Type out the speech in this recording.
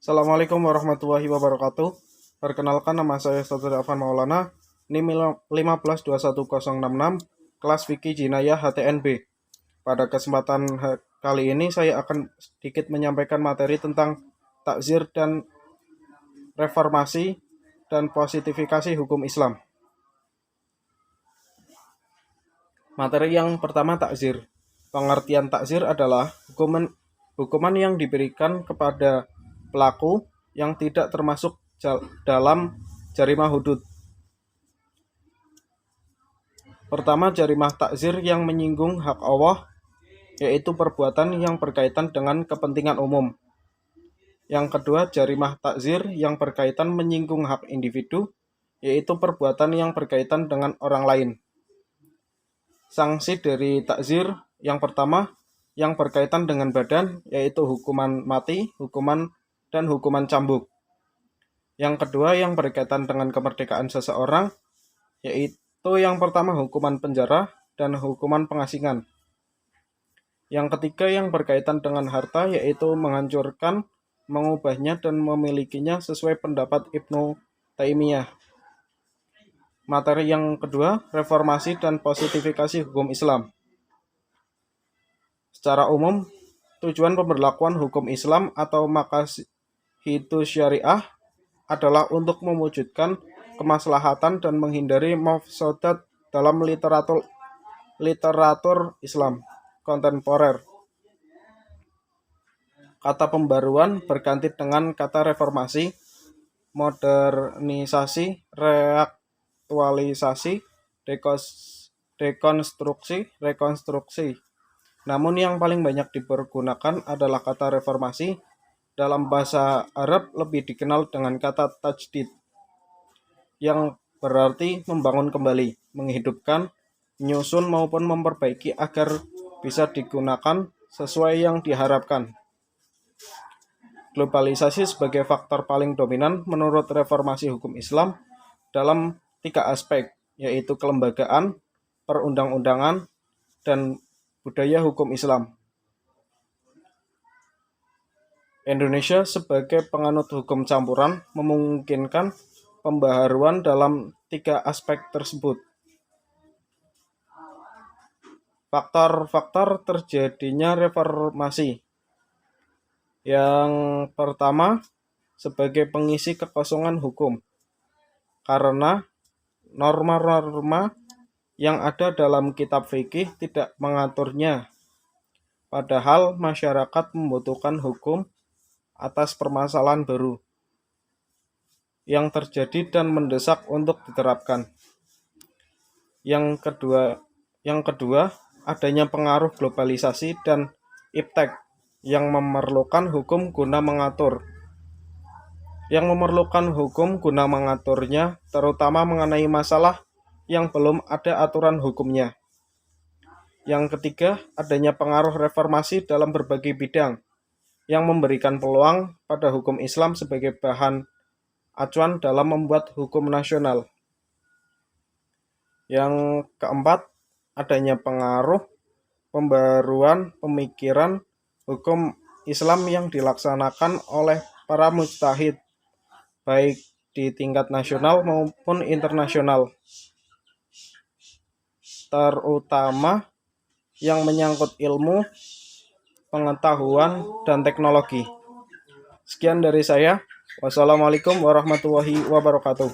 Assalamualaikum warahmatullahi wabarakatuh. Perkenalkan, nama saya Ustaz Afan Maulana, NIM 1521066, kelas Fikih Jinayah HTNB. Pada kesempatan kali ini saya akan sedikit menyampaikan materi tentang takzir dan reformasi dan positifikasi hukum Islam. Materi yang pertama, takzir. Pengertian takzir adalah hukuman yang diberikan kepada pelaku yang tidak termasuk dalam jarimah hudud. Pertama, jarimah takzir yang menyinggung hak Allah, yaitu perbuatan yang berkaitan dengan kepentingan umum. Yang kedua, jarimah takzir yang berkaitan menyinggung hak individu, yaitu perbuatan yang berkaitan dengan orang lain. Sanksi dari takzir yang pertama, yang berkaitan dengan badan, yaitu hukuman mati, dan hukuman cambuk. Yang kedua, yang berkaitan dengan kemerdekaan seseorang, yaitu yang pertama hukuman penjara dan hukuman pengasingan. Yang ketiga, yang berkaitan dengan harta, yaitu menghancurkan, mengubahnya, dan memilikinya sesuai pendapat Ibnu Taimiyah. Materi yang kedua, reformasi dan positifikasi hukum Islam. Secara umum, tujuan pemberlakuan hukum Islam atau maqasidu syariah adalah untuk mewujudkan kemaslahatan dan menghindari mafsadat dalam literatur Islam kontemporer. Kata pembaruan berganti dengan kata reformasi, modernisasi, reaktualisasi, rekonstruksi. Namun yang paling banyak dipergunakan adalah kata reformasi. Dalam bahasa Arab lebih dikenal dengan kata tajdid, yang berarti membangun kembali, menghidupkan, menyusun maupun memperbaiki agar bisa digunakan sesuai yang diharapkan. Globalisasi sebagai faktor paling dominan menurut reformasi hukum Islam dalam 3 aspek, yaitu kelembagaan, perundang-undangan, dan budaya hukum Islam. Indonesia sebagai penganut hukum campuran memungkinkan pembaharuan dalam 3 aspek tersebut. Faktor-faktor terjadinya reformasi. Yang pertama, sebagai pengisi kekosongan hukum. Karena norma-norma yang ada dalam kitab fikih tidak mengaturnya. Padahal masyarakat membutuhkan hukum atas permasalahan baru yang terjadi dan mendesak untuk diterapkan. Yang kedua, adanya pengaruh globalisasi dan iptek yang memerlukan hukum guna mengaturnya, terutama mengenai masalah yang belum ada aturan hukumnya. Yang ketiga, adanya pengaruh reformasi dalam berbagai bidang yang memberikan peluang pada hukum Islam sebagai bahan acuan dalam membuat hukum nasional. Yang keempat, adanya pengaruh pembaruan pemikiran hukum Islam yang dilaksanakan oleh para mujtahid, baik di tingkat nasional maupun internasional, terutama yang menyangkut ilmu, pengetahuan, dan teknologi. Sekian dari saya. Wassalamualaikum warahmatullahi wabarakatuh.